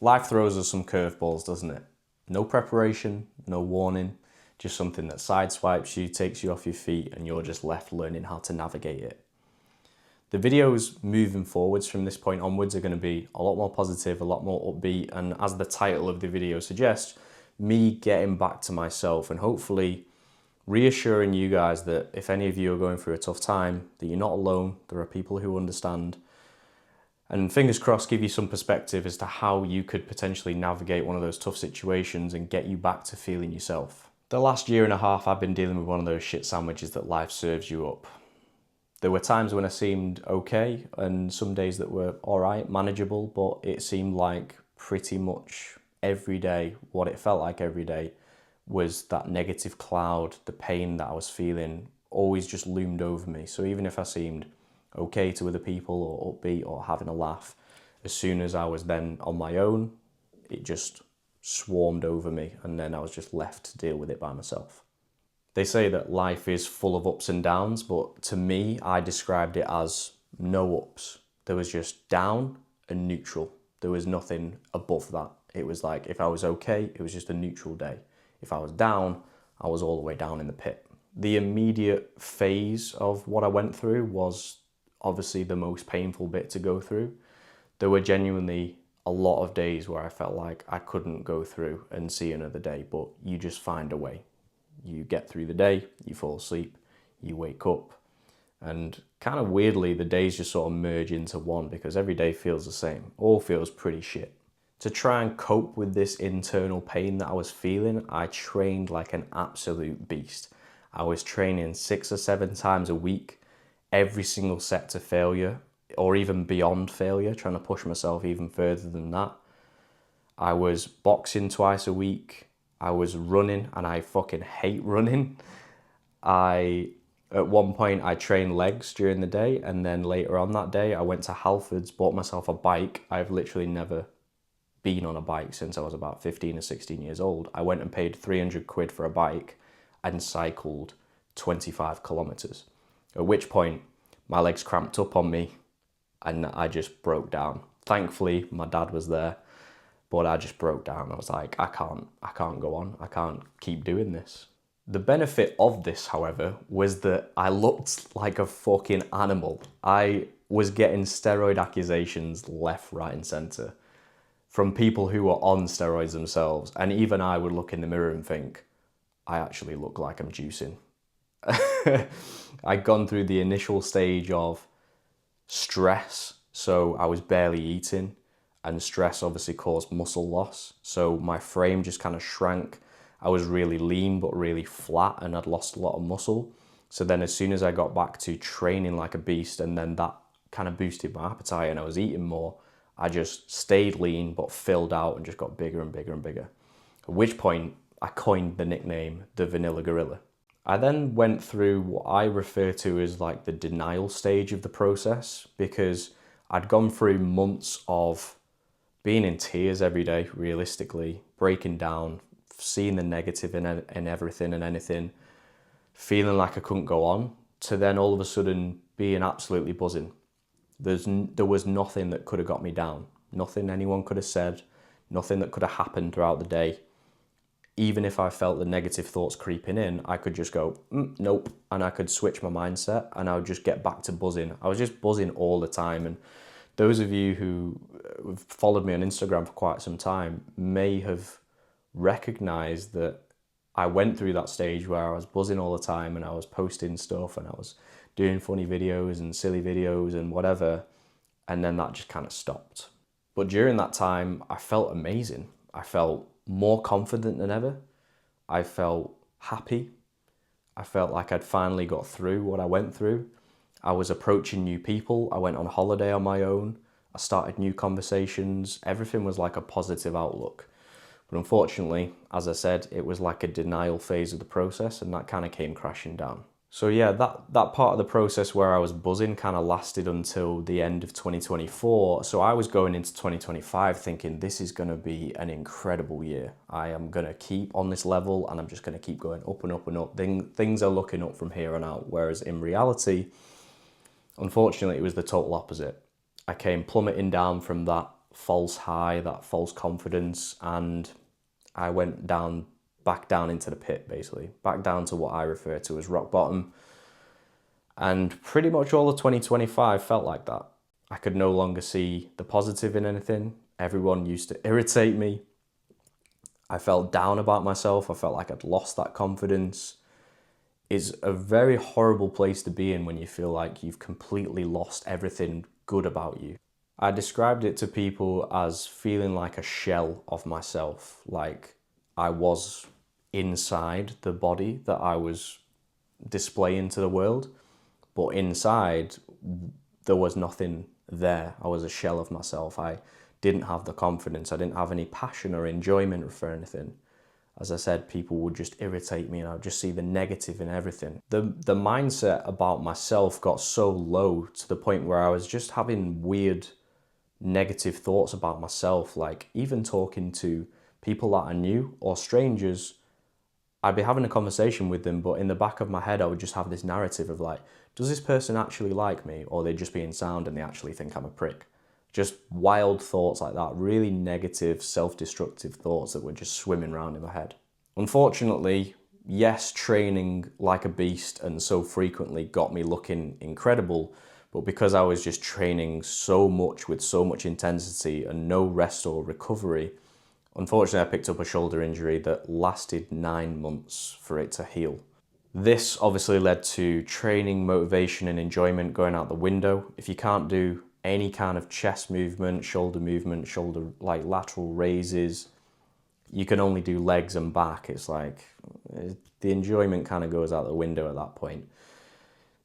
Life throws us some curveballs, doesn't it? No preparation, no warning, just something that sideswipes you, takes you off your feet, and you're just left learning how to navigate it. The videos moving forwards from this point onwards are going to be a lot more positive, a lot more upbeat, and as the title of the video suggests, me getting back to myself and hopefully reassuring you guys that if any of you are going through a tough time, that you're not alone, there are people who understand, and fingers crossed give you some perspective as to how you could potentially navigate one of those tough situations and get you back to feeling yourself. The last year and a half I've been dealing with one of those shit sandwiches that life serves you up. There were times when I seemed okay and some days that were alright, manageable, but it seemed like pretty much every day, what it felt like every day, was that negative cloud, the pain that I was feeling always just loomed over me. So even if I seemed okay to other people or upbeat or having a laugh, as soon as I was then on my own, it just swarmed over me and then I was just left to deal with it by myself. They say that life is full of ups and downs, but to me, I described it as no ups. There was just down and neutral. There was nothing above that. It was like if I was okay, it was just a neutral day. If I was down, I was all the way down in the pit. The immediate phase of what I went through was obviously the most painful bit to go through. There were genuinely a lot of days where I felt like I couldn't go through and see another day, but you just find a way. You get through the day, you fall asleep, you wake up, and kind of weirdly, the days just sort of merge into one because every day feels the same, all feels pretty shit. To try and cope with this internal pain that I was feeling, I trained like an absolute beast. I was training 6 or 7 times a week, every single set to failure, or even beyond failure, trying to push myself even further than that. I was boxing twice a week. I was running, and I fucking hate running. At one point, I trained legs during the day, and then later on that day, I went to Halfords, bought myself a bike. I've literally never been on a bike since I was about 15 or 16 years old. I went and paid 300 quid for a bike and cycled 25 kilometers. At which point, my legs cramped up on me, and I just broke down. Thankfully, my dad was there. But I just broke down. I was like, I can't go on. I can't keep doing this. The benefit of this, however, was that I looked like a fucking animal. I was getting steroid accusations left, right, and center from people who were on steroids themselves. And even I would look in the mirror and think, I actually look like I'm juicing. I'd gone through the initial stage of stress, so I was barely eating. And stress obviously caused muscle loss. So my frame just kind of shrank. I was really lean, but really flat, and I'd lost a lot of muscle. So then as soon as I got back to training like a beast, and then that kind of boosted my appetite and I was eating more, I just stayed lean, but filled out and just got bigger and bigger and bigger. At which point I coined the nickname, the Vanilla Gorilla. I then went through what I refer to as like the denial stage of the process, because I'd gone through months of being in tears every day, realistically, breaking down, seeing the negative in everything and anything, feeling like I couldn't go on, to then all of a sudden being absolutely buzzing. There was nothing that could have got me down. Nothing anyone could have said, nothing that could have happened throughout the day. Even if I felt the negative thoughts creeping in, I could just go, nope, and I could switch my mindset and I would just get back to buzzing. I was just buzzing all the time, and those of you who have followed me on Instagram for quite some time may have recognized that I went through that stage where I was buzzing all the time and I was posting stuff and I was doing funny videos and silly videos and whatever, and then that just kind of stopped. But during that time, I felt amazing. I felt more confident than ever. I felt happy. I felt like I'd finally got through what I went through. I was approaching new people. I went on holiday on my own. I started new conversations. Everything was like a positive outlook. But unfortunately, as I said, it was like a denial phase of the process, and that kind of came crashing down. So yeah, that part of the process where I was buzzing kind of lasted until the end of 2024. So I was going into 2025 thinking this is going to be an incredible year. I am going to keep on this level and I'm just going to keep going up and up and up. Things are looking up from here on out. Whereas in reality, unfortunately, it was the total opposite. I came plummeting down from that false high, that false confidence, and I went back down into the pit, basically, back down to what I refer to as rock bottom. And pretty much all of 2025 felt like that. I could no longer see the positive in anything. Everyone used to irritate me. I felt down about myself. I felt like I'd lost that confidence. It's a very horrible place to be in when you feel like you've completely lost everything good about you. I described it to people as feeling like a shell of myself, like I was inside the body that I was displaying to the world, but inside there was nothing there. I was a shell of myself. I didn't have the confidence. I didn't have any passion or enjoyment for anything. As I said, people would just irritate me and I would just see the negative in everything. The mindset about myself got so low to the point where I was just having weird negative thoughts about myself. Like even talking to people that I knew or strangers, I'd be having a conversation with them, but in the back of my head, I would just have this narrative of like, does this person actually like me? Or they're just being sound and they actually think I'm a prick. Just wild thoughts like that, really negative, self-destructive thoughts that were just swimming around in my head. Unfortunately, yes, training like a beast and so frequently got me looking incredible, but because I was just training so much with so much intensity and no rest or recovery, unfortunately I picked up a shoulder injury that lasted 9 months for it to heal. This obviously led to training, motivation and enjoyment going out the window. If you can't do any kind of chest movement, shoulder like lateral raises, you can only do legs and back. It's like the enjoyment kind of goes out the window at that point.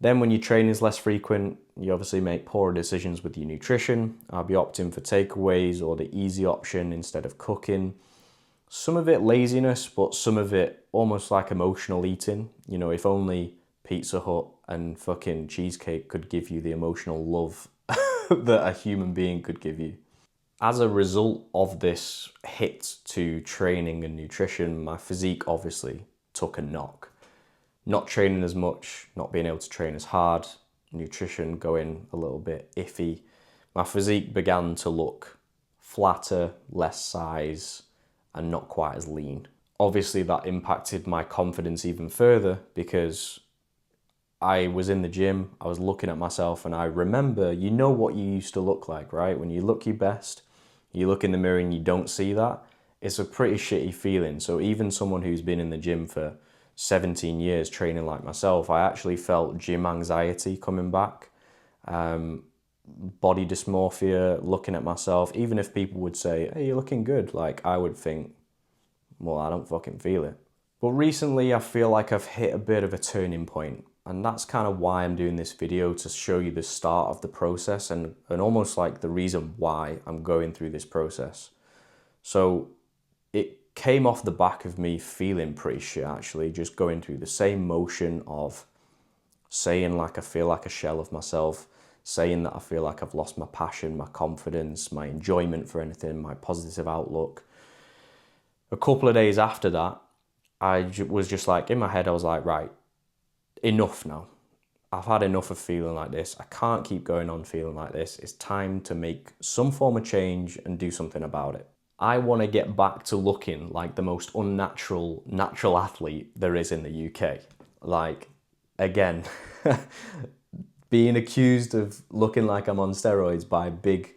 Then when your training is less frequent, you obviously make poorer decisions with your nutrition. I'll be opting for takeaways or the easy option instead of cooking. Some of it laziness, but some of it almost like emotional eating. You know, if only Pizza Hut and fucking cheesecake could give you the emotional love that a human being could give you. As a result of this hit to training and nutrition, my physique obviously took a knock. Not training as much, not being able to train as hard, nutrition going a little bit iffy. My physique began to look flatter, less size, and not quite as lean. Obviously that impacted my confidence even further because I was in the gym, I was looking at myself and I remember, you know what you used to look like, right? When you look your best, you look in the mirror and you don't see that, it's a pretty shitty feeling. So even someone who's been in the gym for 17 years training like myself, I actually felt gym anxiety coming back, body dysmorphia, looking at myself. Even if people would say, hey, you're looking good, like I would think, well, I don't fucking feel it. But recently I feel like I've hit a bit of a turning point. And that's kind of why I'm doing this video, to show you the start of the process and almost like the reason why I'm going through this process. So it came off the back of me feeling pretty shit actually, just going through the same motion of saying like I feel like a shell of myself, saying that I feel like I've lost my passion, my confidence, my enjoyment for anything, my positive outlook. A couple of days after that, I was just like, in my head, I was like, right, enough now. I've had enough of feeling like this. I can't keep going on feeling like this. It's time to make some form of change and do something about it. I want to get back to looking like the most natural athlete there is in the UK. Like, again, being accused of looking like I'm on steroids by big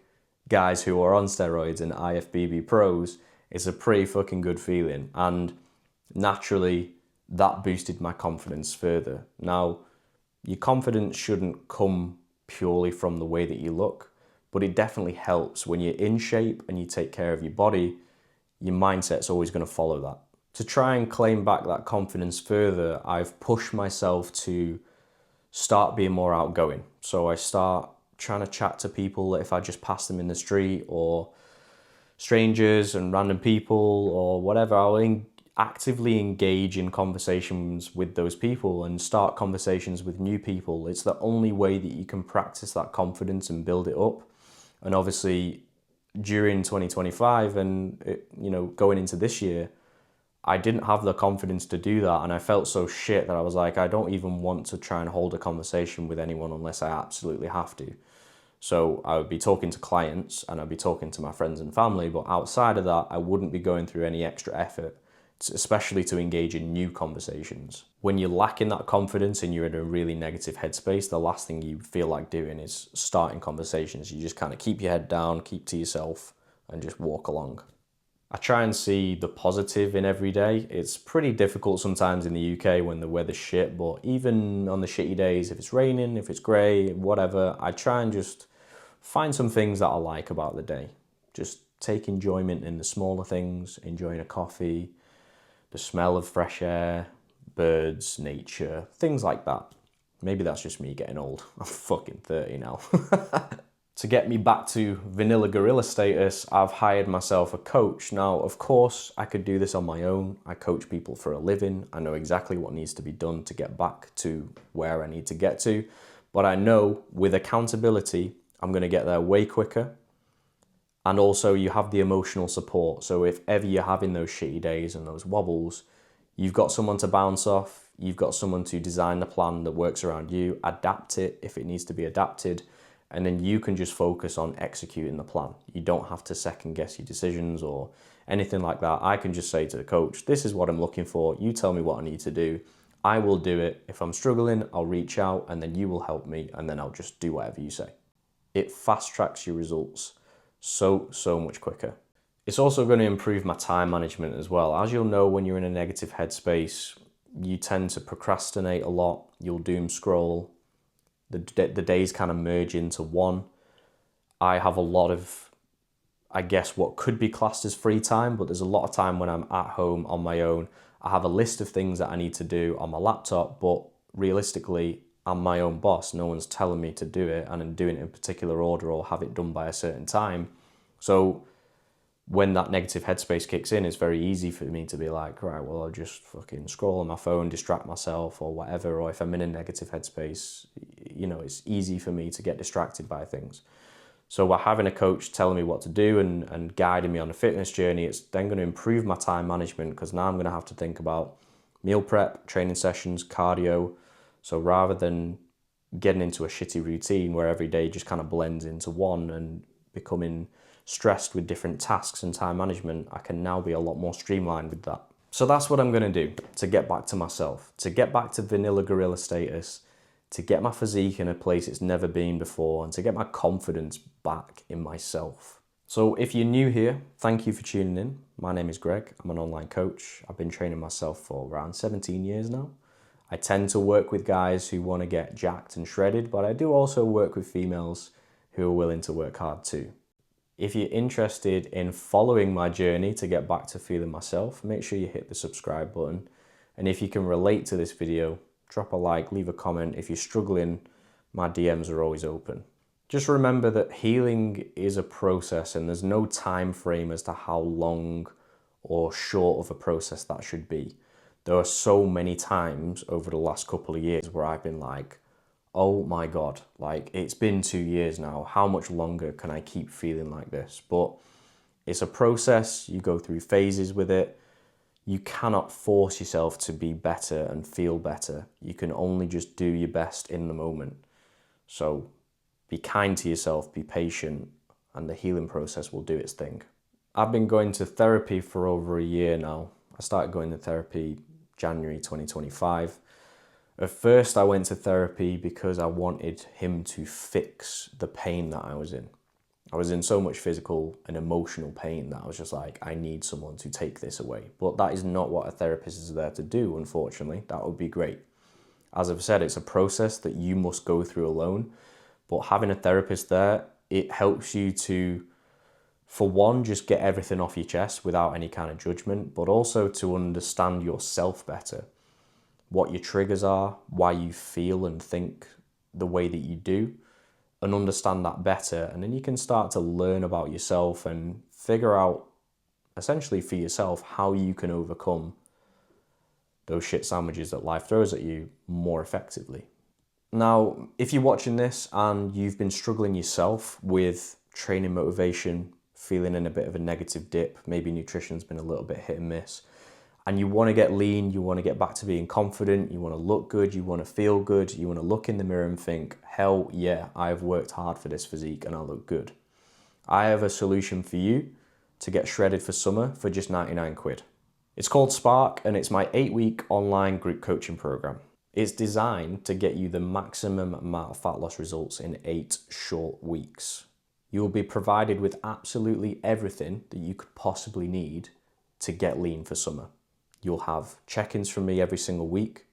guys who are on steroids and IFBB pros is a pretty fucking good feeling. And naturally, that boosted my confidence further. Now, your confidence shouldn't come purely from the way that you look, but it definitely helps when you're in shape and you take care of your body. Your mindset's always going to follow that. To try and claim back that confidence further, I've pushed myself to start being more outgoing. So I start trying to chat to people if I just pass them in the street, or strangers and random people or whatever. I'll actively engage in conversations with those people and start conversations with new people. It's the only way that you can practice that confidence and build it up. And obviously during 2025 and going into this year, I didn't have the confidence to do that, and I felt so shit that I was like, I don't even want to try and hold a conversation with anyone unless I absolutely have to. So I would be talking to clients and I'd be talking to my friends and family, but outside of that, I wouldn't be going through any extra effort, especially to engage in new conversations. When you're lacking that confidence and you're in a really negative headspace, the last thing you feel like doing is starting conversations. You just kind of keep your head down, keep to yourself, and just walk along. I try and see the positive in every day. It's pretty difficult sometimes in the UK when the weather's shit, but even on the shitty days, if it's raining, if it's grey, whatever, I try and just find some things that I like about the day. Just take enjoyment in the smaller things, enjoying a coffee, the smell of fresh air, birds, nature, things like that. Maybe that's just me getting old. I'm fucking 30 now. To get me back to vanilla gorilla status, I've hired myself a coach. Now, of course, I could do this on my own. I coach people for a living. I know exactly what needs to be done to get back to where I need to get to. But I know with accountability, I'm going to get there way quicker. And also you have the emotional support. So if ever you're having those shitty days and those wobbles, you've got someone to bounce off. You've got someone to design the plan that works around you, adapt it if it needs to be adapted. And then you can just focus on executing the plan. You don't have to second guess your decisions or anything like that. I can just say to the coach, this is what I'm looking for. You tell me what I need to do. I will do it. If I'm struggling, I'll reach out and then you will help me and then I'll just do whatever you say. It fast tracks your results so much quicker. It's also going to improve my time management as well. As you'll know, when you're in a negative headspace, you tend to procrastinate a lot. You'll doom scroll. The days kind of merge into one. I have a lot of, I guess, what could be classed as free time, but there's a lot of time when I'm at home on my own. I have a list of things that I need to do on my laptop, but realistically, I'm my own boss. No one's telling me to do it and I'm doing it in a particular order or have it done by a certain time. So when that negative headspace kicks in, it's very easy for me to be like, right, well, I'll just fucking scroll on my phone, distract myself or whatever. Or if I'm in a negative headspace, you know, it's easy for me to get distracted by things. So by having a coach telling me what to do and guiding me on a fitness journey, it's then going to improve my time management because now I'm going to have to think about meal prep, training sessions, cardio. So rather than getting into a shitty routine where every day just kind of blends into one and becoming stressed with different tasks and time management, I can now be a lot more streamlined with that. So that's what I'm going to do to get back to myself, to get back to vanilla gorilla status, to get my physique in a place it's never been before, and to get my confidence back in myself. So if you're new here, thank you for tuning in. My name is Greg. I'm an online coach. I've been training myself for around 17 years now. I tend to work with guys who want to get jacked and shredded, but I do also work with females who are willing to work hard too. If you're interested in following my journey to get back to feeling myself, make sure you hit the subscribe button. And if you can relate to this video, drop a like, leave a comment. If you're struggling, my DMs are always open. Just remember that healing is a process and there's no time frame as to how long or short of a process that should be. There are so many times over the last couple of years where I've been like, oh my God, like it's been 2 years now. How much longer can I keep feeling like this? But it's a process. You go through phases with it. You cannot force yourself to be better and feel better. You can only just do your best in the moment. So be kind to yourself, be patient, and the healing process will do its thing. I've been going to therapy for over a year now. I started going to therapy January 2025. At first, I went to therapy because I wanted him to fix the pain that I was in. I was in so much physical and emotional pain that I was just like, I need someone to take this away. But that is not what a therapist is there to do, unfortunately. That would be great. As I've said, it's a process that you must go through alone. But having a therapist there, it helps you to, for one, just get everything off your chest without any kind of judgment, but also to understand yourself better. What your triggers are, why you feel and think the way that you do, and understand that better. And then you can start to learn about yourself and figure out, essentially for yourself, how you can overcome those shit sandwiches that life throws at you more effectively. Now, if you're watching this and you've been struggling yourself with training motivation, feeling in a bit of a negative dip, maybe nutrition's been a little bit hit and miss, and you want to get lean, you want to get back to being confident, you want to look good, you want to feel good, you want to look in the mirror and think, hell yeah, I've worked hard for this physique and I look good. I have a solution for you to get shredded for summer for just 99 quid. It's called Spark and it's my 8-week online group coaching program. It's designed to get you the maximum amount of fat loss results in 8 short weeks. You will be provided with absolutely everything that you could possibly need to get lean for summer. You'll have check-ins from me every single week.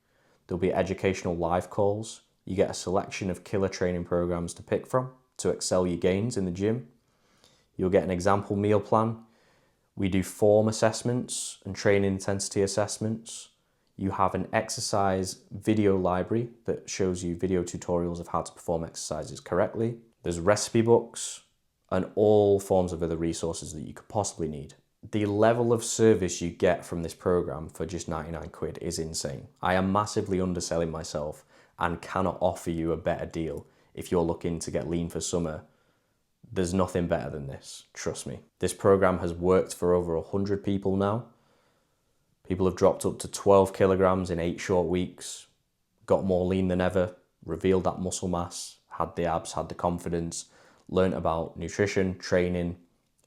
There'll be educational live calls. You get a selection of killer training programs to pick from to excel your gains in the gym. You'll get an example meal plan. We do form assessments and training intensity assessments. You have an exercise video library that shows you video tutorials of how to perform exercises correctly. There's recipe books and all forms of other resources that you could possibly need. The level of service you get from this program for just 99 quid is insane. I am massively underselling myself and cannot offer you a better deal if you're looking to get lean for summer. There's nothing better than this, trust me. This program has worked for over 100 people now. People have dropped up to 12 kilograms in 8 short weeks, got more lean than ever, revealed that muscle mass, had the abs, had the confidence, learnt about nutrition, training,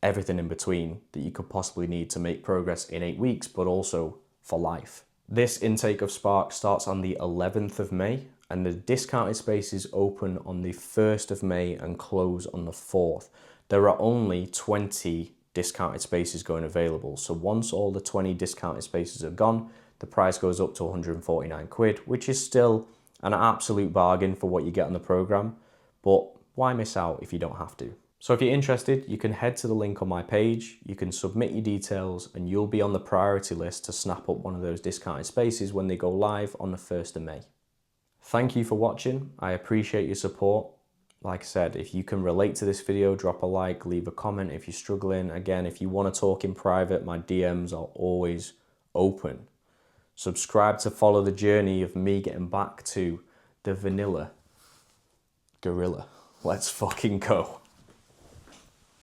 everything in between that you could possibly need to make progress in 8 weeks, but also for life. This intake of Spark starts on the 11th of May, and the discounted spaces open on the 1st of May and close on the 4th. There are only 20 discounted spaces going available, so once all the 20 discounted spaces are gone, the price goes up to 149 quid, which is still an absolute bargain for what you get on the program, but why miss out if you don't have to? So if you're interested, you can head to the link on my page, you can submit your details, and you'll be on the priority list to snap up one of those discounted spaces when they go live on the 1st of May. Thank you for watching. I appreciate your support. Like I said, if you can relate to this video, drop a like, leave a comment if you're struggling. Again, if you want to talk in private, my DMs are always open. Subscribe to follow the journey of me getting back to the vanilla gorilla. Let's fucking go.